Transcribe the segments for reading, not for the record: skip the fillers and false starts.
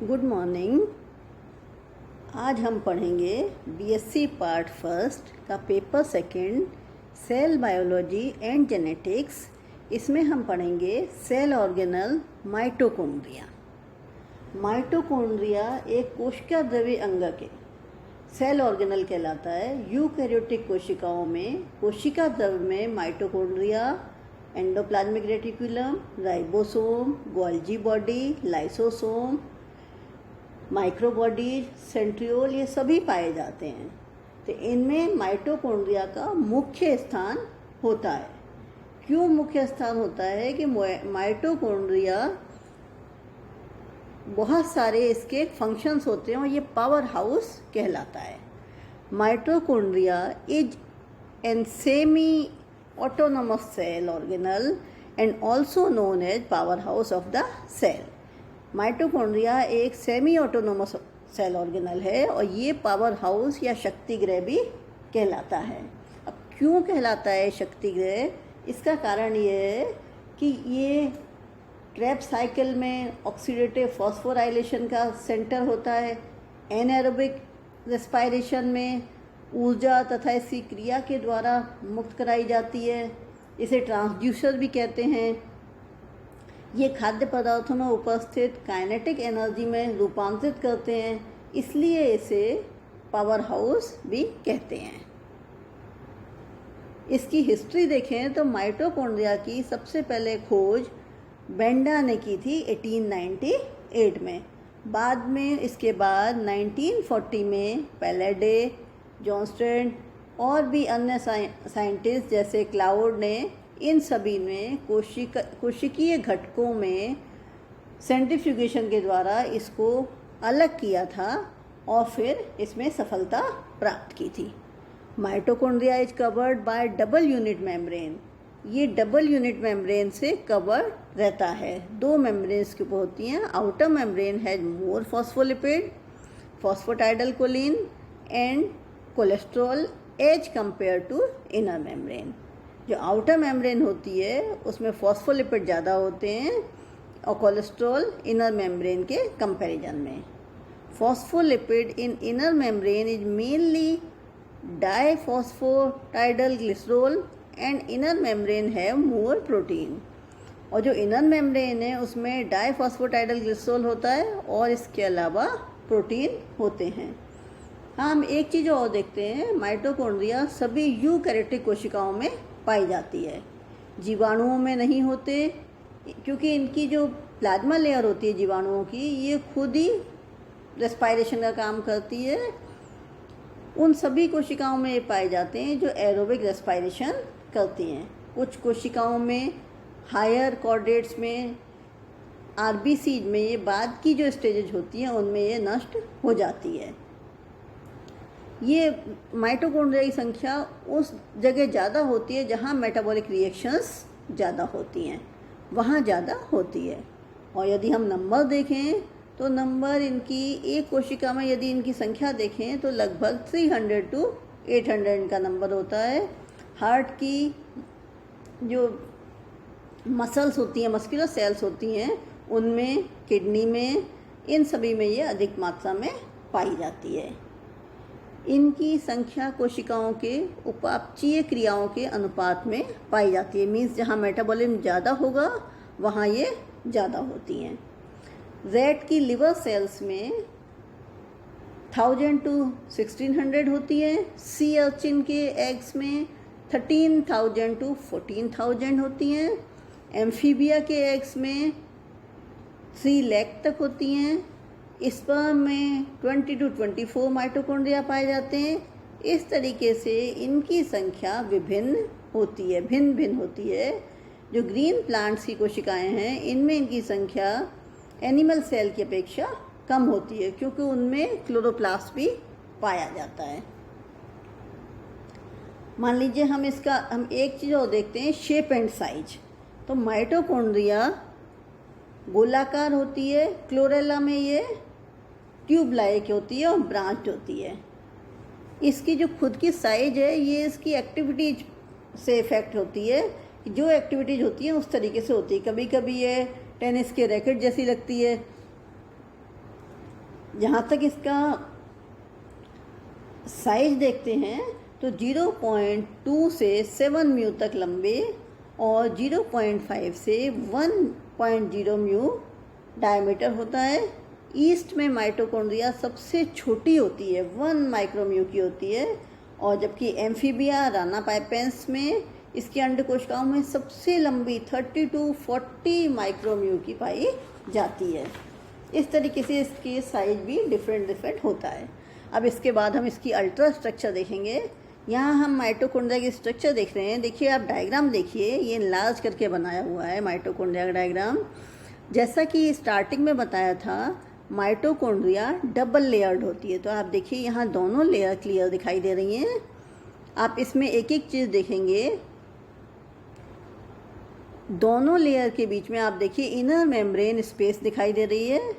Good morning. आज हम पढ़ेंगे बीएससी पार्ट फर्स्ट का paper second cell biology and genetics. इसमें हम पढ़ेंगे सेल ऑर्गेनल माइटोकॉन्ड्रिया। माइटोकॉन्ड्रिया एक कोशिका द्रव्य अंग के सेल ऑर्गेनल कहलाता है। यूकैरियोटिक कोशिकाओं में कोशिका द्रव्य में mitochondria, endoplasmic reticulum, ribosome, Golgi body, lysosome, microbodies, centriole, ये सभी पाए जाते हैं। तो इनमें माइटोकॉन्ड्रिया का मुख्य स्थान होता है। क्यों मुख्य स्थान होता है कि माइटोकॉन्ड्रिया बहुत सारे इसके फंक्शंस होते हैं और ये पावर हाउस कहलाता है। Mitochondria is an semi autonomous cell organelle and also known as power house of the cell. Mitochondria एक सेमी ऑटोनोमस सेल ऑर्गेनल है और ये पावर हाउस या शक्ति गृह भी कहलाता है। अब क्यों कहलाता है शक्ति गृह? इसका कारण ये है कि ये क्रेब्स साइकिल में ऑक्सीडेटिव फॉस्फोराइलेशन का सेंटर होता है। एनाएरोबिक रेस्पायरेशन में ऊर्जा तथा इसकी क्रिया के द्वारा मुक्त कराई जाती है। इसे ट्रांसड्यूसर भी कहते हैं। ये खाद्य पदार्थों में उपस्थित काइनेटिक एनर्जी में रूपांतरित करते हैं, इसलिए इसे पावर हाउस भी कहते हैं। इसकी हिस्ट्री देखें तो माइटोकॉन्ड्रिया की सबसे पहले खोज बेंडा ने की थी 1898 में। बाद में इसके बाद 1940 में पैलेडे, जॉनस्टन और भी अन्य साइंटिस्ट जैसे क्लाउड ने इन सभी ने कोशिकीय घटकों में सेंट्रीफ्यूगेशन के द्वारा इसको अलग किया था और फिर इसमें सफलता प्राप्त की थी। Mitochondria is covered by double unit membrane. ये डबल यूनिट मेम्ब्रेन से कवर रहता है। दो मेम्ब्रेन्स के ऊपर होती हैं। Outer membrane has more phospholipid, phosphatidyl choline and cholesterol as compare to inner membrane. जो आउटर मेम्ब्रेन होती है उसमें फॉस्फोलिपिड ज़्यादा होते हैं और कोलेस्ट्रॉल इनर मेम्ब्रेन के कंपैरिजन में। Phospholipid in inner membrane is mainly diphosphatidyl glycerol and inner membrane have more protein. और जो इनर मेम्ब्रेन है उसमें डाइफॉस्फोटाइडल ग्लिसरॉल होता है और इसके अलावा प्रोटीन होते हैं। हम एक चीज़ और देखते हैं, माइटोकॉन्ड्रिया सभी यूकैरियोटिक कोशिकाओं में पाई जाती है। जीवाणुओं में नहीं होते क्योंकि इनकी जो प्लाज्मा लेयर होती है जीवाणुओं की, ये खुद ही रेस्पायरेशन का काम करती है। उन सभी कोशिकाओं में ये पाए जाते हैं जो एरोबिक रेस्पायरेशन करती हैं। कुछ कोशिकाओं में हायर कॉर्डेट्स में, आरबीसी में, ये बाद की जो स्टेजेज होती हैं उनमें ये नष्ट हो जाती है। ये माइटोकॉन्ड्रिया की संख्या उस जगह ज़्यादा होती है जहाँ मेटाबॉलिक रिएक्शंस ज़्यादा होती हैं, वहाँ ज़्यादा होती है। और यदि हम नंबर देखें तो नंबर इनकी एक कोशिका में यदि इनकी संख्या देखें तो लगभग 300 to 800 इनका नंबर होता है। हार्ट की जो मसल्स होती हैं, मस्कुलर सेल्स होती हैं, उनमें, किडनी में, इन सभी में ये अधिक मात्रा में पाई जाती है। इनकी संख्या कोशिकाओं के उपापचयी क्रियाओं के अनुपात में पाई जाती है। मीन्स जहाँ मेटाबॉलिज्म ज़्यादा होगा वहाँ ये ज़्यादा होती हैं। रैट की लिवर सेल्स में 1000 to 1600 होती है। सी अर्चिन के एग्स में 13,000 to 14,000 होती हैं। एम्फीबिया के एग्स में 3 लाख तक होती हैं। स्पर्म में 20 to 24 माइटोकॉन्ड्रिया पाए जाते हैं। इस तरीके से इनकी संख्या विभिन्न होती है, भिन्न भिन्न होती है। जो ग्रीन प्लांट्स की कोशिकाएं हैं इनमें इनकी संख्या एनिमल सेल की अपेक्षा कम होती है क्योंकि उनमें क्लोरोप्लास्ट भी पाया जाता है। मान लीजिए हम एक चीज़ और देखते हैं, शेप एंड साइज। तो माइटोकॉन्ड्रिया गोलाकार होती है, क्लोरेला में ये ट्यूब लाइक होती है और ब्रांच्ड होती है। इसकी जो खुद की साइज है ये इसकी एक्टिविटीज से इफेक्ट होती है। जो एक्टिविटीज होती है उस तरीके से होती है। कभी कभी ये टेनिस के रैकेट जैसी लगती है, जहाँ तक इसका साइज देखते हैं तो 0.2 से 7 म्यू तक लंबे और 0.5 से 1.0 म्यू डायमीटर होता है। ईस्ट में माइटोकॉन्ड्रिया सबसे छोटी होती है, 1 माइक्रोम्यू की होती है, और जबकि एम्फीबिया रानापाइपेंस में इसकी अंडकोशिकाओं में सबसे लंबी 30 to 40 माइक्रोम्यू की पाई जाती है। इस तरीके से इसकी साइज भी डिफरेंट होता है। अब इसके बाद हम इसकी अल्ट्रा स्ट्रक्चर देखेंगे। यहाँ हम माइटोकॉन्ड्रिया की स्ट्रक्चर देख रहे हैं। देखिए, आप डायग्राम देखिए, ये लार्ज करके बनाया हुआ है माइटोकॉन्ड्रिया का डायग्राम। जैसा कि स्टार्टिंग में बताया था, माइटोकॉन्ड्रिया डबल लेयर्ड होती है। तो आप देखिए, यहाँ दोनों लेयर क्लियर दिखाई दे रही हैं। आप इसमें एक एक चीज़ देखेंगे। दोनों लेयर के बीच में आप देखिए इनर मेम्ब्रेन स्पेस दिखाई दे रही है।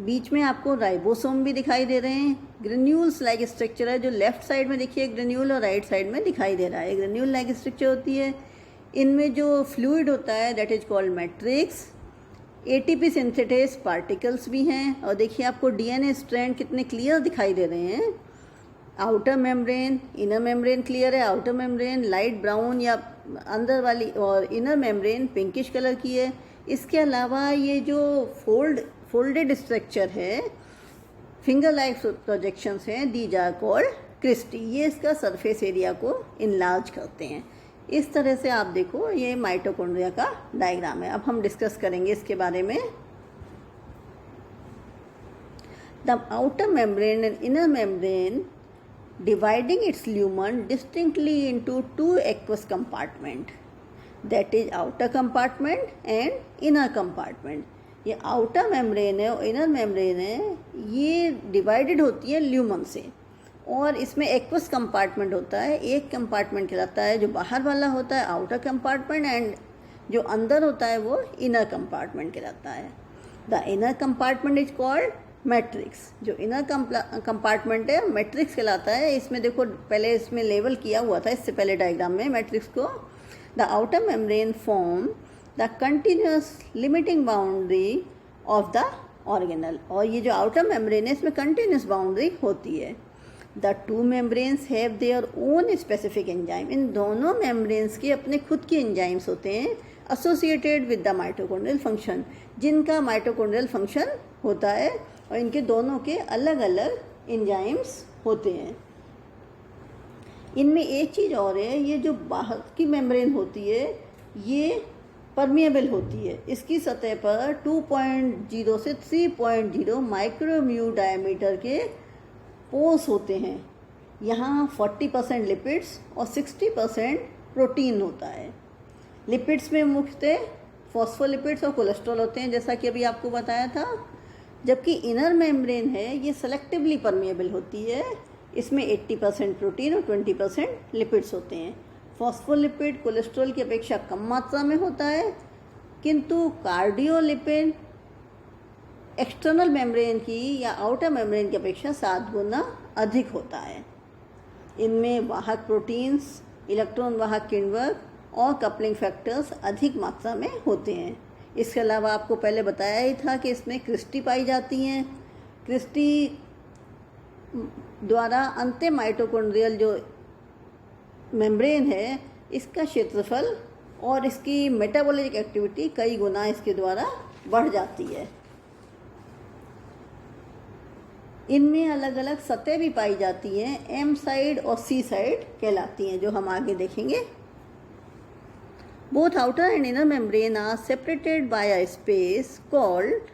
बीच में आपको राइबोसोम भी दिखाई दे रहे हैं। ग्रेन्यूल्स लाइक स्ट्रक्चर है, जो लेफ्ट साइड में देखिए ग्रेन्यूल और राइट साइड में दिखाई दे रहा है। ग्रेन्यूल लाइक स्ट्रक्चर होती है। इनमें जो फ्लूइड होता है that is called matrix. ATP synthetase particles भी हैं। और देखिए, आपको डीएनए स्ट्रैंड कितने क्लियर दिखाई दे रहे हैं। Outer membrane, inner membrane clear है। आउटर मेम्ब्रेन लाइट ब्राउन या अंदर वाली, और इनर मेम्ब्रेन पिंकिश कलर की है। इसके अलावा ये जो फोल्डेड स्ट्रक्चर है, फिंगर लाइक प्रोजेक्शंस हैं, दीज आर कॉल्ड क्रिस्टी। ये इसका सरफेस एरिया को इनलार्ज करते हैं। इस तरह से आप देखो, ये माइटोकॉन्ड्रिया का डायग्राम है। अब हम डिस्कस करेंगे इसके बारे में। The outer membrane and inner membrane dividing its lumen distinctly into two aqueous compartment, that is outer compartment and inner compartment. ये outer membrane है और inner membrane है, ये divided होती है ल्यूमन से, और इसमें aqueous compartment होता है। एक compartment कहलाता है जो बाहर वाला होता है outer compartment, and जो अंदर होता है वो inner compartment कहलाता है। The inner compartment is called matrix. जो इनर कंपार्टमेंट है मैट्रिक्स कहलाता है। इसमें देखो, पहले इसमें लेवल किया हुआ था इससे पहले डायग्राम में मैट्रिक्स को। The outer membrane form the continuous limiting boundary of the organelle. और ये जो आउटर मेम्ब्रेन है इसमें कंटिन्यूस बाउंड्री होती है। The two membranes have their own specific enzyme. इन दोनों मेम्ब्रेन्स के अपने खुद के एंजाइम्स होते हैं associated with the mitochondrial function, जिनका माइटोकॉन्ड्रियल फंक्शन होता है, और इनके दोनों के अलग अलग एंजाइम्स होते हैं। इनमें एक चीज़ और है, ये जो बाहर की मेम्ब्रेन होती है ये परमिएबल होती है। इसकी सतह पर 2.0 से 3.0 माइक्रोम्यू डायमीटर के पोर्स होते हैं। यहाँ 40% लिपिड्स और 60% प्रोटीन होता है। लिपिड्स में मुख्यतः फॉस्फोलिपिड्स और कोलेस्ट्रॉल होते हैं, जैसा कि अभी आपको बताया था। जबकि इनर मेम्ब्रेन है ये सेलेक्टिवली परमिएबल होती है। इसमें 80% प्रोटीन और 20% लिपिड्स होते हैं। फॉस्फोलिपिड कोलेस्ट्रॉल की अपेक्षा कम मात्रा में होता है, किंतु कार्डियोलिपिड एक्सटर्नल मेम्ब्रेन की या आउटर मेम्ब्रेन की अपेक्षा 7 गुना अधिक होता है। इनमें वाहक प्रोटीन्स, इलेक्ट्रॉन वाहक किण्वक और कपलिंग फैक्टर्स अधिक मात्रा में होते हैं। इसके अलावा आपको पहले बताया ही था कि इसमें क्रिस्टी पाई जाती हैं। क्रिस्टी द्वारा अंत्य माइटोकॉन्ड्रियल जो मेम्ब्रेन है इसका क्षेत्रफल और इसकी मेटाबॉलिक एक्टिविटी कई गुना इसके द्वारा बढ़ जाती है। इनमें अलग अलग सतह भी पाई जाती हैं, एम साइड और सी साइड कहलाती हैं, जो हम आगे देखेंगे। Both outer and inner membrane are separated by a space called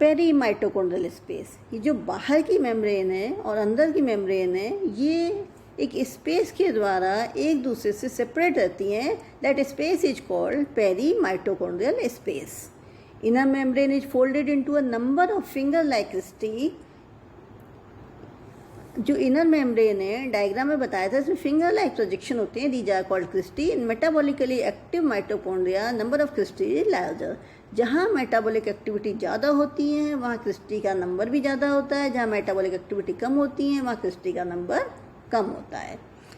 perimitochondrial space. ये जो बाहर की मेम्ब्रेन है और अंदर की मेम्ब्रेन है, ये एक स्पेस के द्वारा एक दूसरे से सेपरेट रहती हैं। That space is called perimitochondrial space. Inner membrane is folded into a number of finger like cristae. जो इनर मेम्ब्रेन है डायग्राम में बताया था, इसमें फिंगर लाइक प्रोजेक्शन होते हैं, these are called cristae. In metabolically active mitochondria number of cristae is larger. जहाँ metabolic activity ज़्यादा होती है वहाँ क्रिस्टी का नंबर भी ज़्यादा होता है, जहाँ मेटाबॉलिक एक्टिविटी कम होती है वहाँ क्रिस्टी का नंबर कम होता है।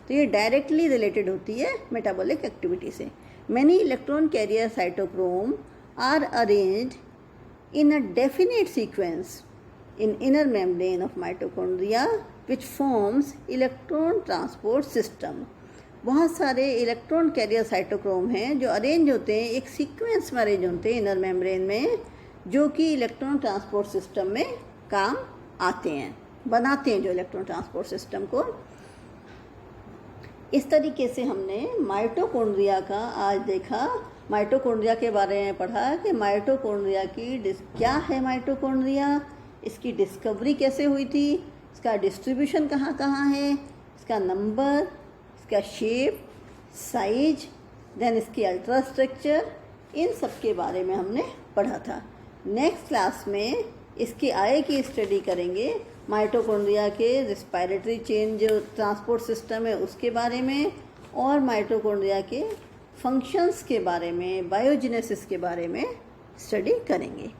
तो ये डायरेक्टली रिलेटेड होती है मेटाबॉलिक एक्टिविटी से। Many electron carrier cytochrome are arranged in a definite sequence in inner membrane of mitochondria which forms electron transport system. बहुत सारे इलेक्ट्रॉन कैरियर साइटोक्रोम हैं जो अरेंज होते हैं, एक सीक्वेंस में अरेंज होते हैं इनर मेम्ब्रेन में, जो कि इलेक्ट्रॉन ट्रांसपोर्ट सिस्टम में काम आते हैं, बनाते हैं जो इलेक्ट्रॉन ट्रांसपोर्ट सिस्टम को। इस तरीके से हमने माइटोकॉन्ड्रिया का आज देखा, माइटोकॉन्ड्रिया के बारे में पढ़ा कि माइटोकॉन्ड्रिया की क्या है माइटोकॉन्ड्रिया, इसकी डिस्कवरी कैसे हुई थी, इसका डिस्ट्रीब्यूशन कहाँ कहाँ है, इसका नंबर, इसका शेप, साइज, देन इसकी अल्ट्रा स्ट्रक्चर, इन सब के बारे में हमने पढ़ा था। नेक्स्ट क्लास में इसके आगे की स्टडी करेंगे, माइटोकॉन्ड्रिया के रेस्पिरेटरी चेन जो ट्रांसपोर्ट सिस्टम है उसके बारे में, और माइटोकॉन्ड्रिया के फंक्शंस के बारे में, बायोजेनेसिस के बारे में स्टडी करेंगे।